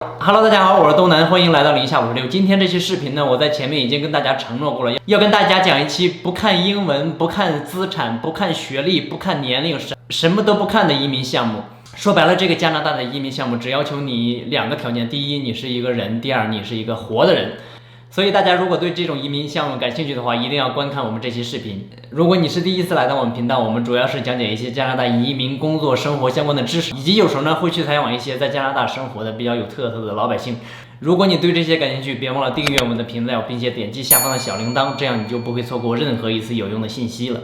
Hello， 大家好，我是东南，欢迎来到零下56。今天这期视频呢，我在前面已经跟大家承诺过了，要跟大家讲一期不看英文、不看资产、不看学历、不看年龄，什么都不看的移民项目。说白了，这个加拿大的移民项目只要求你两个条件：第一，你是一个人；第二，你是一个活的人。所以大家如果对这种移民项目感兴趣的话，一定要观看我们这期视频。如果你是第一次来到我们频道，我们主要是讲解一些加拿大移民、工作、生活相关的知识，以及有时候呢会去采访一些在加拿大生活的比较有特色的老百姓。如果你对这些感兴趣，别忘了订阅我们的频道，并且点击下方的小铃铛，这样你就不会错过任何一次有用的信息了。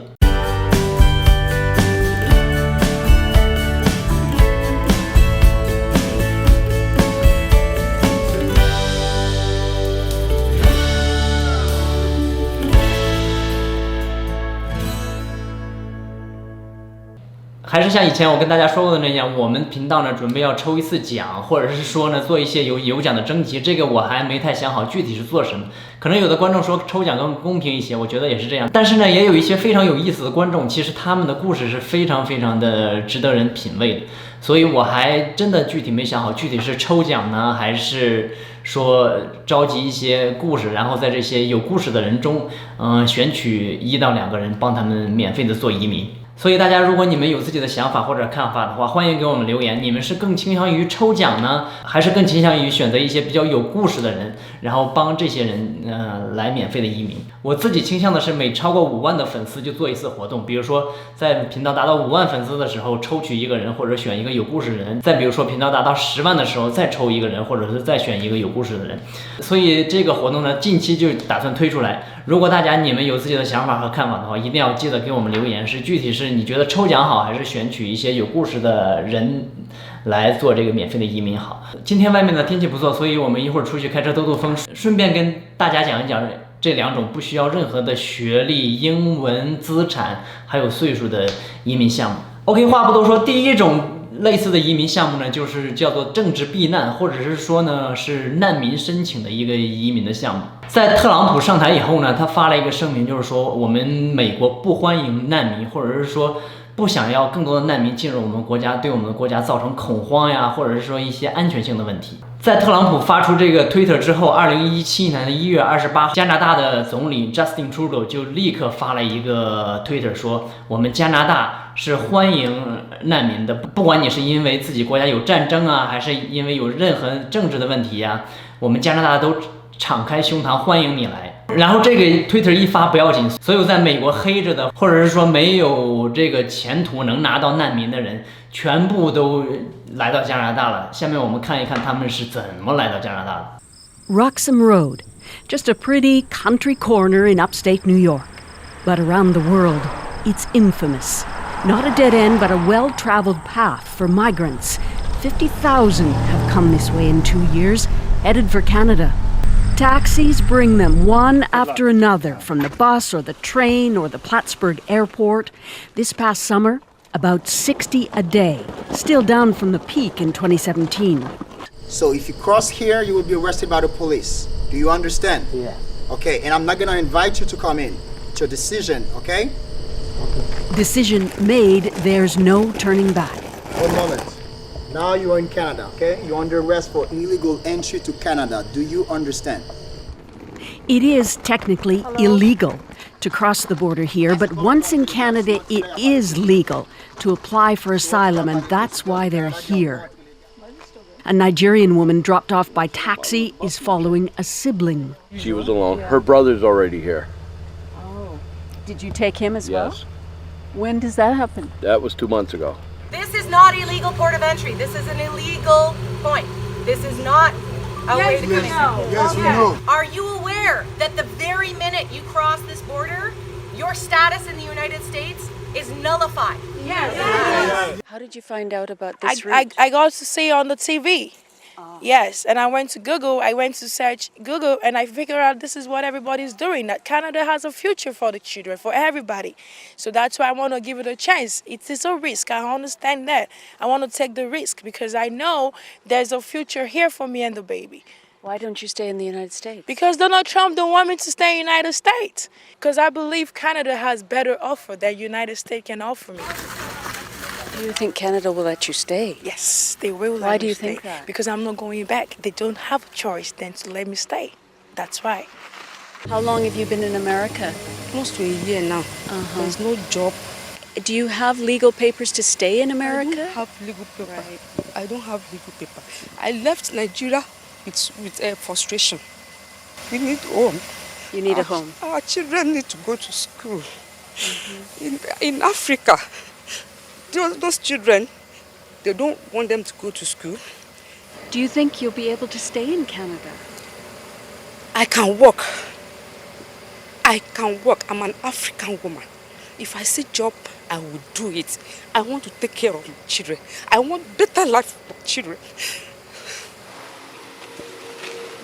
还是像以前我跟大家说过的那样，我们频道呢准备要抽一次奖，或者是说呢做一些有奖的征集，这个我还没太想好具体是做什么。可能有的观众说抽奖更公平一些，我觉得也是这样。但是呢，也有一些非常有意思的观众，其实他们的故事是非常的值得人品味的。所以我还真的具体没想好，具体是抽奖呢，还是说召集一些故事，然后在这些有故事的人中，选取1到2个人，帮他们免费的做移民。所以大家如果你们有自己的想法或者看法的话，欢迎给我们留言。你们是更倾向于抽奖呢，还是更倾向于选择一些比较有故事的人，然后帮这些人来免费的移民？我自己倾向的是每超过5万的粉丝就做一次活动，比如说在频道达到5万粉丝的时候抽取1个人，或者选一个有故事的人；再比如说频道达到10万的时候再抽1个人，或者是再选一个有故事的人。所以这个活动呢，近期就打算推出来。如果大家你们有自己的想法和看法的话，一定要记得给我们留言，是具体是你觉得抽奖好，还是选取一些有故事的人来做这个免费的移民好。今天外面的天气不错，所以我们一会儿出去开车兜风，顺便跟大家讲一讲这2种不需要任何的学历、英文、资产还有岁数的移民项目。OK， 话不多说，第一种类似的移民项目呢，就是叫做政治避难，或者是说呢是难民申请的一个移民的项目。在特朗普上台以后呢，他发了一个声明，就是说我们美国不欢迎难民，或者是说不想要更多的难民进入我们国家，对我们的国家造成恐慌呀，或者是说一些安全性的问题。在特朗普发出这个推特之后，2017年的1月28号，加拿大的总理 Justin Trudeau 就立刻发了一个推特说，我们加拿大是欢迎难民的，不管你是因为自己国家有战争啊，还是因为有任何政治的问题啊，我们加拿大都敞开胸膛欢迎你来。然后这个推特一发不要紧，所有在美国黑着的，或者是说没有这个前途能拿到难民的人，全部都来到加拿大了。下面我们看一看他们是怎么来到加拿大的。 Roxham Road, just a pretty country corner in upstate New York. But around the world, it's infamous. Not a dead end, but a well-traveled path for migrants. 50,000 have come this way in 2 years, headed for Canada. Taxis bring them one after another from the bus or the train or the Plattsburgh airport. This past summer, about 60 a day, still down from the peak in 2017. So if you cross here, you will be arrested by the police. Do you understand? Yeah. Okay, and I'm not gonna invite you to come in. It's your decision, okay? Decision made, there's no turning back. One moment. Now you are in Canada, okay? You're under arrest for illegal entry to Canada. Do you understand? It is technically illegal to cross the border here, but once in Canada, it is legal to apply for asylum, and that's why they're here. A Nigerian woman dropped off by taxi is following a sibling. She was alone. Her brother's already here. Oh. Did you take him as well? Yes. When does that happen? That was 2 months ago. This is not illegal port of entry. This is an illegal point. This is not a way to come in. Yes, we know. Are you aware that the very minute you cross this border, your status in the United States is nullified? Yes. How did you find out about this I got to see on the TV. Yes, and I went to Google. I went to search Google, and I figured out this is what everybody's doing. That Canada has a future for the children, for everybody. So that's why I want to give it a chance. It is a risk. I understand that. I want to take the risk because I know there's a future here for me and the baby. Why don't you stay in the United States? Because Donald Trump don't want me to stay in the United States. Because I believe Canada has better offer than United States can offer me. Do you think Canada will let you stay? Yes, they will Why let do me you stay. think that? Because I'm not going back. They don't have a choice than to let me stay. That's why. How long have you been in America? Close to a year now. There's no job. Do you have legal papers to stay in I America? don't have legal paper. I don't have legal paper. I left Nigeria with frustration. We need home. You need a home. Our children need to go to school. In Africa, those children, they don't want them to go to school. Do you think you'll be able to stay in Canada? I can work. I can work. I'm an African woman. If I see job, I will do it. I want to take care of my children. I want better life for children.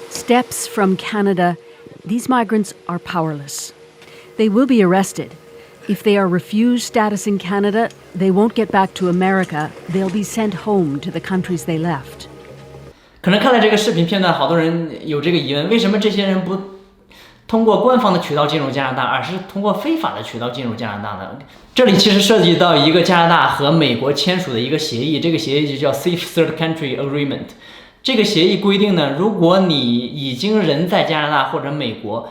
Steps from Canada. These migrants are powerless. They will be arrested. If they are refused status in Canada, they won't get back to America. They'll be sent home to the countries they left. 可能看了这个视频片段，好多人有这个疑问：为什么这些人不通过官方的渠道进入加拿大，而是通过非法的渠道进入加拿大呢？这里其实涉及到一个加拿大和美国签署的一个协议，这个协议就叫 Safe Third Country Agreement。这个协议规定呢，如果你已经人在加拿大或者美国，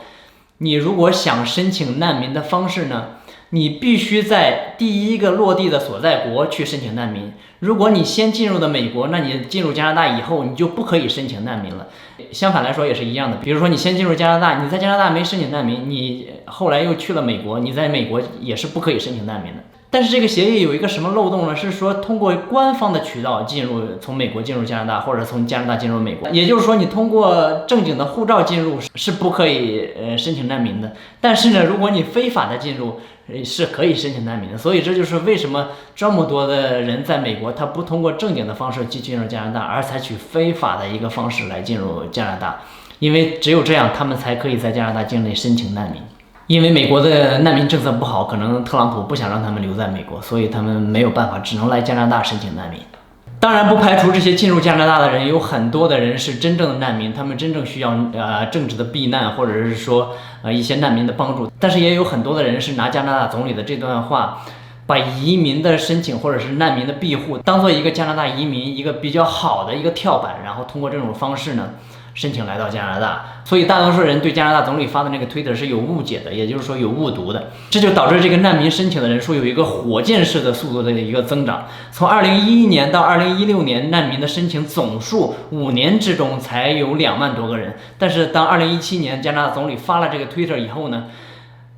你如果想申请难民的方式呢，你必须在第一个落地的所在国去申请难民。如果你先进入的美国，那你进入加拿大以后，你就不可以申请难民了。相反来说也是一样的，比如说你先进入加拿大，你在加拿大没申请难民，你后来又去了美国，你在美国也是不可以申请难民的。但是这个协议有一个什么漏洞呢？是说通过官方的渠道进入，从美国进入加拿大，或者从加拿大进入美国，也就是说你通过正经的护照进入是不可以申请难民的。但是呢，如果你非法的进入是可以申请难民的。所以这就是为什么这么多的人在美国他不通过正经的方式去进入加拿大，而采取非法的一个方式来进入加拿大，因为只有这样他们才可以在加拿大境内申请难民。因为美国的难民政策不好，可能特朗普不想让他们留在美国，所以他们没有办法，只能来加拿大申请难民。当然不排除这些进入加拿大的人有很多的人是真正的难民，他们真正需要政治的避难，或者是说一些难民的帮助。但是也有很多的人是拿加拿大总理的这段话，把移民的申请或者是难民的庇护当做一个加拿大移民一个比较好的一个跳板，然后通过这种方式呢申请来到加拿大。所以大多数人对加拿大总理发的那个推特是有误解的，也就是说有误读的，这就导致这个难民申请的人数有一个火箭式的速度的一个增长。从2011年到2016年，难民的申请总数5年之中才有2万多个人，但是当2017年加拿大总理发了这个推特以后呢，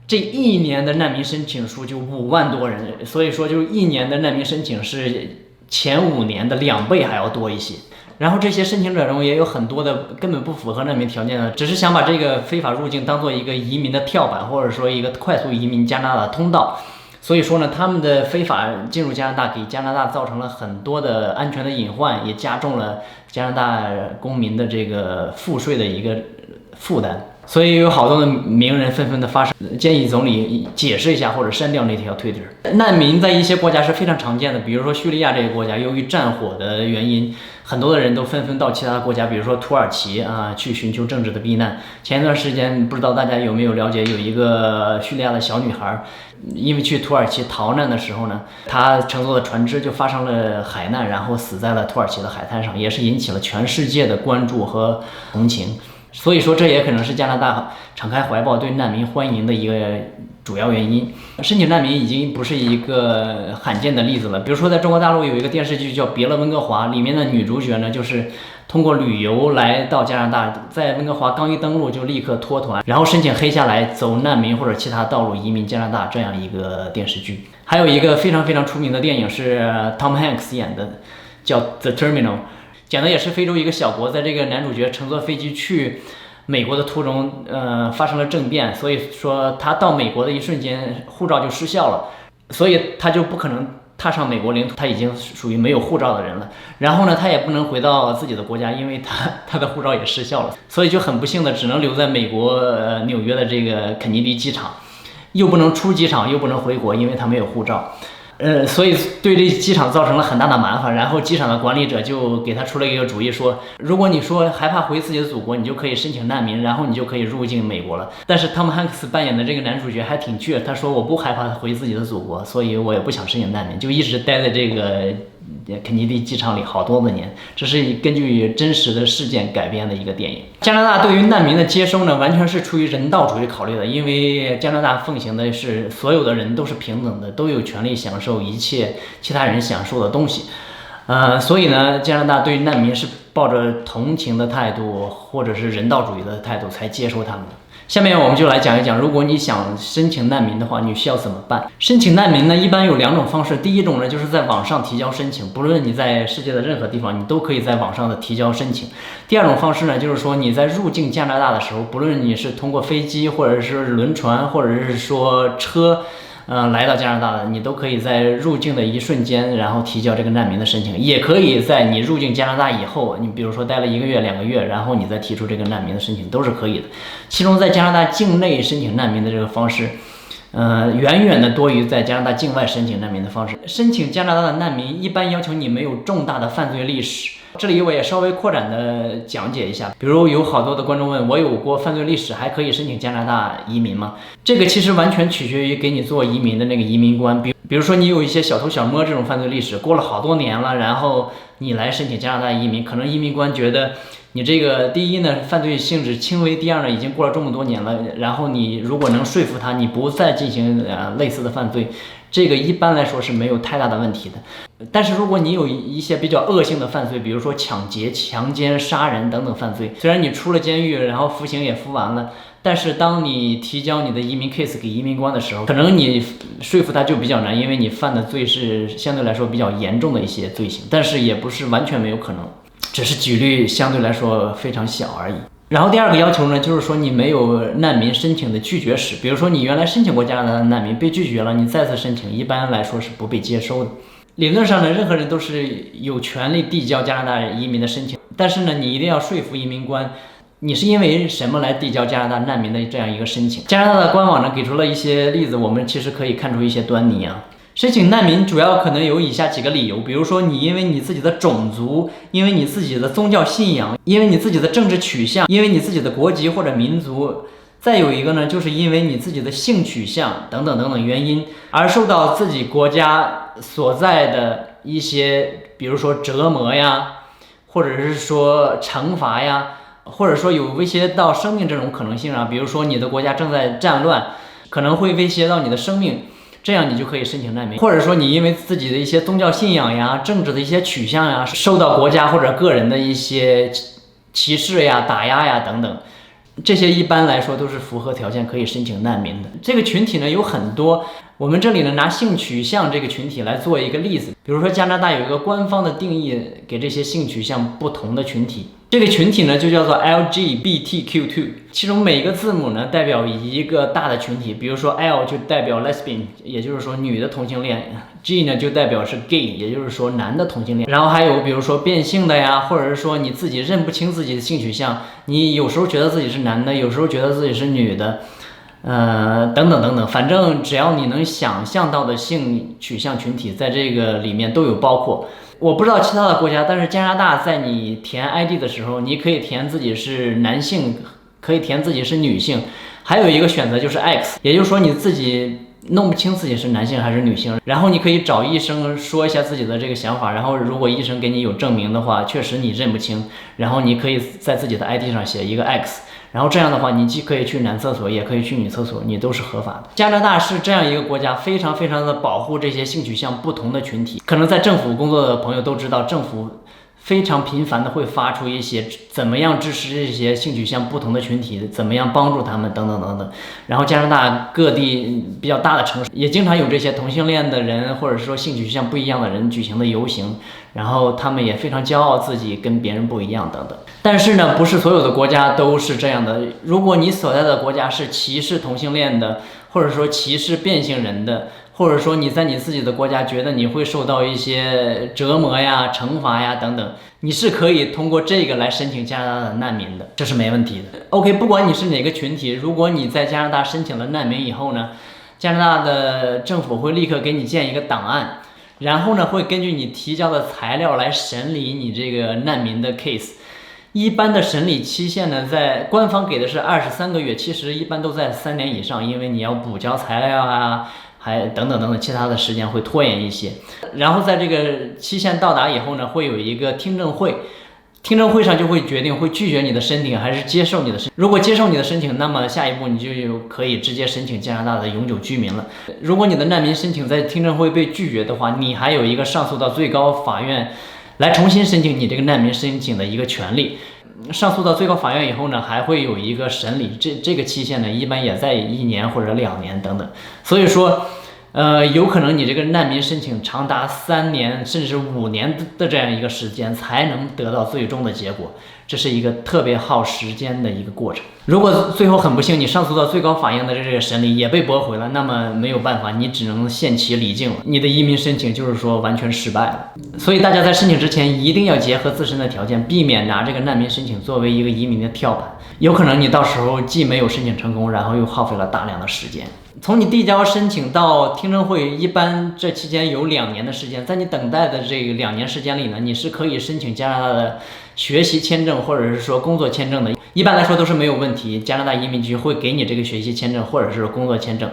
这1年的难民申请数就5万多人，所以说就是1年的难民申请是前5年的2倍还要多一些。然后这些申请者中也有很多的根本不符合难民条件的，只是想把这个非法入境当做一个移民的跳板，或者说一个快速移民加拿大的通道。所以说呢，他们的非法进入加拿大给加拿大造成了很多的安全的隐患，也加重了加拿大公民的这个赋税的一个负担。所以有好多的名人纷纷的发声，建议总理解释一下或者删掉那条推特。难民在一些国家是非常常见的，比如说叙利亚这个国家，由于战火的原因，很多的人都纷纷到其他国家，比如说土耳其去寻求政治的避难。前一段时间，不知道大家有没有了解，有一个叙利亚的小女孩，因为去土耳其逃难的时候呢，她乘坐的船只就发生了海难，然后死在了土耳其的海滩上，也是引起了全世界的关注和同情。所以说这也可能是加拿大敞开怀抱对难民欢迎的一个主要原因。申请难民已经不是一个罕见的例子了，比如说在中国大陆有一个电视剧叫《别了温哥华》，里面的女主角呢就是通过旅游来到加拿大，在温哥华刚一登陆就立刻脱团，然后申请黑下来走难民或者其他道路移民加拿大，这样一个电视剧。还有一个非常非常出名的电影是 Tom Hanks 演的，叫 The Terminal，讲的也是非洲一个小国，在这个男主角乘坐飞机去美国的途中，发生了政变，所以说他到美国的一瞬间，护照就失效了，所以他就不可能踏上美国领土，他已经属于没有护照的人了。然后呢，他也不能回到自己的国家，因为他的护照也失效了，所以就很不幸的只能留在美国纽约的这个肯尼迪机场，又不能出机场，又不能回国，因为他没有护照。所以对这机场造成了很大的麻烦。然后机场的管理者就给他出了一个主意，说如果你说害怕回自己的祖国，你就可以申请难民，然后你就可以入境美国了。但是汤姆汉克斯扮演的这个男主角还挺倔，他说我不害怕回自己的祖国，所以我也不想申请难民，就一直待在这个肯尼迪机场里好多的年。这是根据真实的事件改编的一个电影。加拿大对于难民的接收呢，完全是出于人道主义考虑的，因为加拿大奉行的是所有的人都是平等的，都有权利享受一切其他人享受的东西。所以呢，加拿大对于难民是抱着同情的态度或者是人道主义的态度才接收他们的。下面我们就来讲一讲，如果你想申请难民的话，你需要怎么办？申请难民呢，一般有2种方式。第一种呢，就是在网上提交申请，不论你在世界的任何地方，你都可以在网上的提交申请。第2种方式呢，就是说你在入境加拿大的时候，不论你是通过飞机或者是轮船或者是说车来到加拿大的，你都可以在入境的一瞬间，然后提交这个难民的申请，也可以在你入境加拿大以后，你比如说待了1个月、2个月，然后你再提出这个难民的申请，都是可以的。其中在加拿大境内申请难民的这个方式，远远的多于在加拿大境外申请难民的方式。申请加拿大的难民一般要求你没有重大的犯罪历史。这里我也稍微扩展的讲解一下，比如有好多的观众问我有过犯罪历史还可以申请加拿大移民吗？这个其实完全取决于给你做移民的那个移民官，比如说你有一些小偷小摸这种犯罪历史，过了好多年了，然后你来申请加拿大移民，可能移民官觉得你这个第一呢犯罪性质轻微，第二呢已经过了这么多年了，然后你如果能说服他你不再进行类似的犯罪，这个一般来说是没有太大的问题的。但是如果你有一些比较恶性的犯罪，比如说抢劫、强奸、杀人等等犯罪，虽然你出了监狱，然后服刑也服完了，但是当你提交你的移民 case 给移民官的时候，可能你说服他就比较难，因为你犯的罪是相对来说比较严重的一些罪行，但是也不是完全没有可能，只是几率相对来说非常小而已。然后第2个要求呢，就是说你没有难民申请的拒绝史，比如说你原来申请过加拿大的难民被拒绝了，你再次申请一般来说是不被接收的。理论上呢，任何人都是有权利递交加拿大移民的申请，但是呢，你一定要说服移民官你是因为什么来递交加拿大难民的这样一个申请。加拿大的官网呢给出了一些例子，我们其实可以看出一些端倪啊。申请难民主要可能有以下几个理由，比如说你因为你自己的种族，因为你自己的宗教信仰，因为你自己的政治取向，因为你自己的国籍或者民族，再有一个呢就是因为你自己的性取向等等等等原因而受到自己国家所在的一些比如说折磨呀，或者是说惩罚呀，或者说有威胁到生命这种可能性啊，比如说你的国家正在战乱，可能会威胁到你的生命，这样你就可以申请难民。或者说你因为自己的一些宗教信仰呀、政治的一些取向呀，受到国家或者个人的一些歧视呀、打压呀等等，这些一般来说都是符合条件可以申请难民的。这个群体呢有很多，我们这里呢拿性取向这个群体来做一个例子，比如说加拿大有一个官方的定义给这些性取向不同的群体，这个群体呢就叫做 LGBTQ2， 其中每个字母呢代表一个大的群体，比如说 L 就代表 lesbian， 也就是说女的同性恋， G 呢就代表是 gay， 也就是说男的同性恋，然后还有比如说变性的呀，或者是说你自己认不清自己的性取向，你有时候觉得自己是男的，有时候觉得自己是女的，等等等等，反正只要你能想象到的性取向群体在这个里面都有包括。我不知道其他的国家，但是加拿大在你填 ID 的时候，你可以填自己是男性，可以填自己是女性，还有一个选择就是 X， 也就是说你自己弄不清自己是男性还是女性，然后你可以找医生说一下自己的这个想法，然后如果医生给你有证明的话，确实你认不清，然后你可以在自己的 ID 上写一个 X，然后这样的话你既可以去男厕所也可以去女厕所，你都是合法的。加拿大是这样一个国家，非常非常的保护这些性取向不同的群体，可能在政府工作的朋友都知道，政府非常频繁的会发出一些怎么样支持这些性取向不同的群体，怎么样帮助他们等等等等。然后加拿大各地比较大的城市也经常有这些同性恋的人或者说性取向不一样的人举行的游行，然后他们也非常骄傲自己跟别人不一样等等。但是呢，不是所有的国家都是这样的。如果你所在的国家是歧视同性恋的，或者说歧视变性人的，或者说你在你自己的国家觉得你会受到一些折磨呀、惩罚呀等等，你是可以通过这个来申请加拿大的难民的，这是没问题的。OK， 不管你是哪个群体，如果你在加拿大申请了难民以后呢，加拿大的政府会立刻给你建一个档案，然后呢会根据你提交的材料来审理你这个难民的 case。一般的审理期限呢，在官方给的是23个月，其实一般都在3年以上，因为你要补交材料啊，还等等其他的时间会拖延一些。然后在这个期限到达以后呢，会有一个听证会。听证会上就会决定会拒绝你的申请还是接受你的申请。如果接受你的申请，那么下一步你就可以直接申请加拿大的永久居民了。如果你的难民申请在听证会被拒绝的话，你还有一个上诉到最高法院来重新申请你这个难民申请的一个权利。上诉到最高法院以后呢，还会有一个审理，这个期限呢，一般也在1年或者2年等等。所以说有可能你这个难民申请长达3年甚至5年的这样一个时间才能得到最终的结果，这是一个特别耗时间的一个过程。如果最后很不幸你上诉到最高法院的这个审理也被驳回了，那么没有办法，你只能限期离境了，你的移民申请就是说完全失败了。所以大家在申请之前一定要结合自身的条件，避免拿这个难民申请作为一个移民的跳板，有可能你到时候既没有申请成功，然后又耗费了大量的时间。从你递交申请到听证会，一般这期间有2年的时间，在你等待的这个2年时间里呢，你是可以申请加拿大的学习签证或者是说工作签证的，一般来说都是没有问题，加拿大移民局会给你这个学习签证或者是工作签证。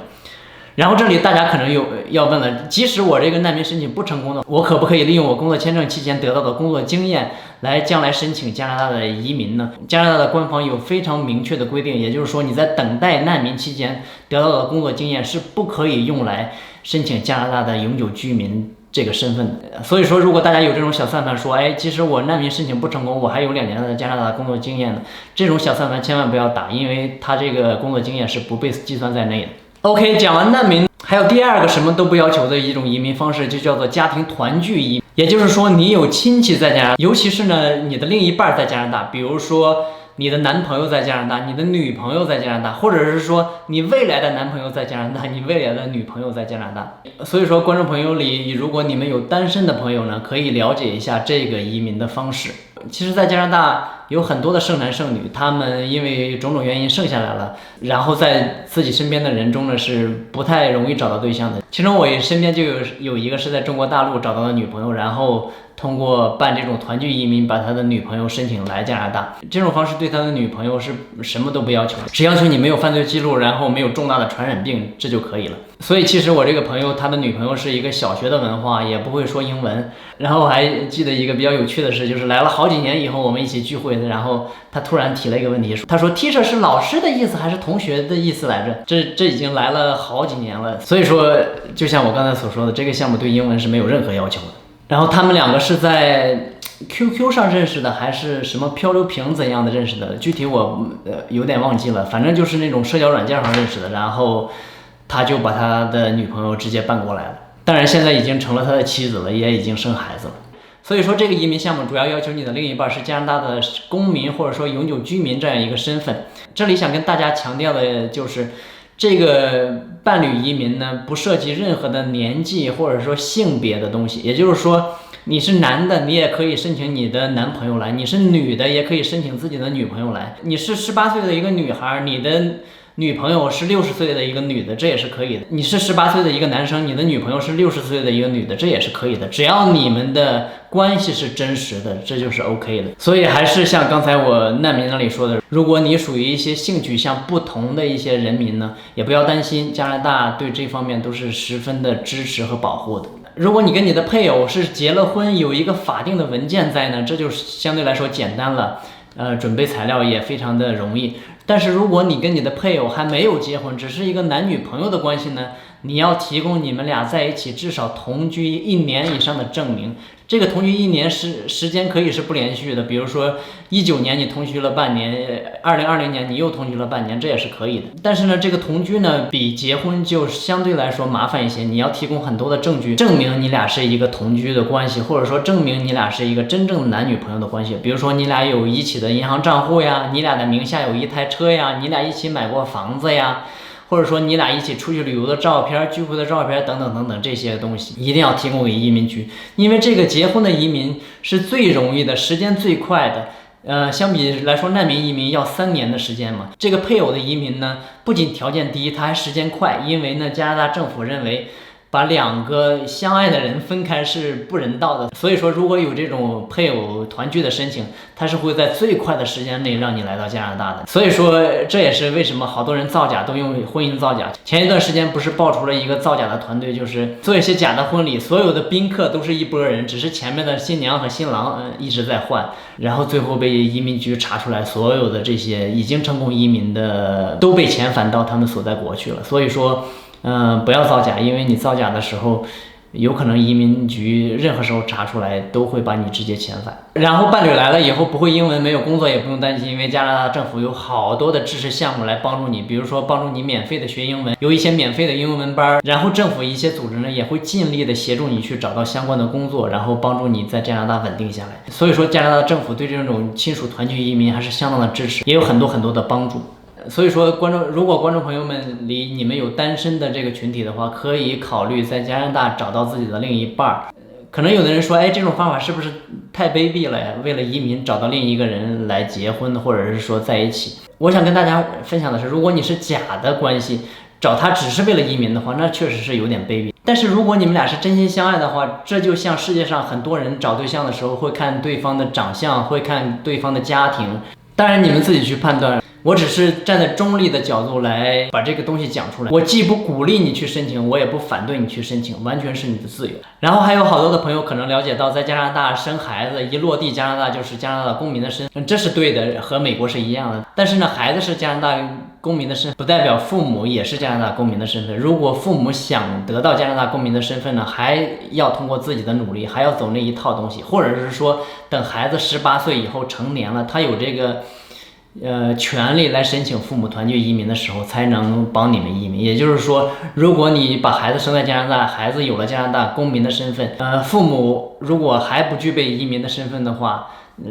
然后这里大家可能要问了，即使我这个难民申请不成功的，我可不可以利用我工作签证期间得到的工作经验来将来申请加拿大的移民呢？加拿大的官方有非常明确的规定，也就是说你在等待难民期间得到的工作经验是不可以用来申请加拿大的永久居民这个身份的。所以说如果大家有这种小算盘说，即使我难民申请不成功，我还有2年的加拿大工作经验呢，这种小算盘千万不要打，因为他这个工作经验是不被计算在内的。OK， 讲完难民，还有第2个什么都不要求的一种移民方式，就叫做家庭团聚移民。也就是说，你有亲戚在加拿大，尤其是呢你的另一半在加拿大，比如说你的男朋友在加拿大，你的女朋友在加拿大，或者是说你未来的男朋友在加拿大，你未来的女朋友在加拿大。所以说观众朋友里，如果你们有单身的朋友呢，可以了解一下这个移民的方式。其实在加拿大有很多的剩男剩女，他们因为种种原因剩下来了，然后在自己身边的人中呢是不太容易找到对象的。其中我身边就有一个是在中国大陆找到的女朋友，然后通过办这种团聚移民把他的女朋友申请来加拿大。这种方式对他的女朋友是什么都不要求，只要求你没有犯罪记录，然后没有重大的传染病，这就可以了。所以其实我这个朋友他的女朋友是一个小学的文化，也不会说英文。然后还记得一个比较有趣的事，就是来了好几年以后我们一起聚会，然后他突然提了一个问题，他说 teacher 是老师的意思还是同学的意思来着？这已经来了好几年了。所以说就像我刚才所说的，这个项目对英文是没有任何要求的。然后他们2个是在 QQ 上认识的，还是什么漂流瓶怎样的认识的，具体我有点忘记了，反正就是那种社交软件上认识的。然后他就把他的女朋友直接办过来了，当然现在已经成了他的妻子了，也已经生孩子了。所以说这个移民项目主要要求你的另一半是加拿大的公民或者说永久居民这样一个身份。这里想跟大家强调的就是这个伴侣移民呢，不涉及任何的年纪或者说性别的东西。也就是说你是男的，你也可以申请你的男朋友来；你是女的，也可以申请自己的女朋友来；你是18岁的一个女孩，你的女朋友是60岁的一个女的，这也是可以的。你是18岁的一个男生，你的女朋友是60岁的一个女的，这也是可以的。只要你们的关系是真实的，这就是 OK 的。所以还是像刚才我难民那里说的，如果你属于一些性取向不同的一些人民呢，也不要担心，加拿大对这方面都是十分的支持和保护的。如果你跟你的配偶是结了婚，有一个法定的文件在呢，这就相对来说简单了，准备材料也非常的容易。但是如果你跟你的配偶还没有结婚，只是一个男女朋友的关系呢，你要提供你们俩在一起至少同居1年以上的证明。这个同居1年时间可以是不连续的，比如说19年你同居了半年，2020年你又同居了半年，这也是可以的。但是呢，这个同居呢比结婚就相对来说麻烦一些，你要提供很多的证据，证明你俩是一个同居的关系，或者说证明你俩是一个真正的男女朋友的关系。比如说你俩有一起的银行账户呀，你俩的名下有一台车呀，你俩一起买过房子呀，或者说你俩一起出去旅游的照片、聚会的照片等等等等，这些东西一定要提供给移民局。因为这个结婚的移民是最容易的，时间最快的，相比来说，难民移民要3年的时间嘛。这个配偶的移民呢，不仅条件低，它还时间快，因为呢，加拿大政府认为把2个相爱的人分开是不人道的，所以说如果有这种配偶团聚的申请，它是会在最快的时间内让你来到加拿大的。所以说这也是为什么好多人造假都用婚姻造假。前一段时间不是爆出了一个造假的团队，就是做一些假的婚礼，所有的宾客都是一拨人，只是前面的新娘和新郎一直在换，然后最后被移民局查出来，所有的这些已经成功移民的都被遣返到他们所在国去了。所以说不要造假，因为你造假的时候，有可能移民局任何时候查出来都会把你直接遣返。然后伴侣来了以后不会英文，没有工作也不用担心，因为加拿大政府有好多的支持项目来帮助你，比如说帮助你免费的学英文，有一些免费的英文班，然后政府一些组织呢也会尽力的协助你去找到相关的工作，然后帮助你在加拿大稳定下来。所以说加拿大政府对这种亲属团聚移民还是相当的支持，也有很多的帮助。所以说如果观众朋友们里你们有单身的这个群体的话，可以考虑在加拿大找到自己的另一半。可能有的人说，这种方法是不是太卑鄙了呀？为了移民找到另一个人来结婚，或者是说在一起。我想跟大家分享的是，如果你是假的关系，找他只是为了移民的话，那确实是有点卑鄙。但是如果你们俩是真心相爱的话，这就像世界上很多人找对象的时候会看对方的长相，会看对方的家庭，当然你们自己去判断。我只是站在中立的角度来把这个东西讲出来，我既不鼓励你去申请，我也不反对你去申请，完全是你的自由。然后还有好多的朋友可能了解到，在加拿大生孩子一落地加拿大就是加拿大公民的身份，这是对的，和美国是一样的。但是呢，孩子是加拿大公民的身份，不代表父母也是加拿大公民的身份。如果父母想得到加拿大公民的身份呢，还要通过自己的努力，还要走那一套东西，或者是说等孩子18岁以后成年了，他有这个权利来申请父母团聚移民的时候，才能帮你们移民。也就是说，如果你把孩子生在加拿大，孩子有了加拿大公民的身份，父母如果还不具备移民的身份的话，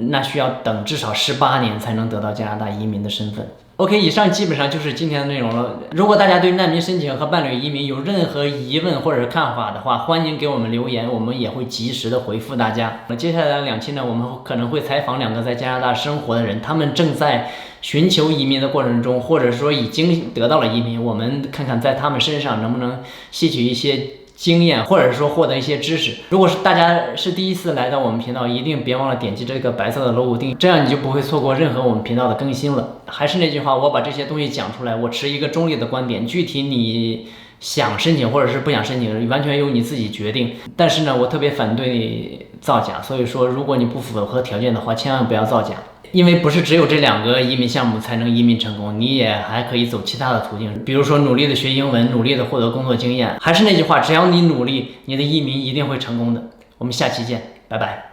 那需要等至少18年才能得到加拿大移民的身份。OK， 以上基本上就是今天的内容了。如果大家对难民申请和伴侣移民有任何疑问或者看法的话，欢迎给我们留言，我们也会及时的回复大家。接下来2期呢，我们可能会采访2个在加拿大生活的人，他们正在寻求移民的过程中，或者说已经得到了移民，我们看看在他们身上能不能吸取一些经验，或者说获得一些知识。如果是大家是第一次来到我们频道，一定别忘了点击这个白色的 logo 订阅，这样你就不会错过任何我们频道的更新了。还是那句话，我把这些东西讲出来，我持一个中立的观点，具体你想申请或者是不想申请，完全由你自己决定。但是呢，我特别反对造假，所以说如果你不符合条件的话，千万不要造假。因为不是只有这2个移民项目才能移民成功，你也还可以走其他的途径，比如说努力的学英文，努力的获得工作经验。还是那句话，只要你努力，你的移民一定会成功的。我们下期见，拜拜。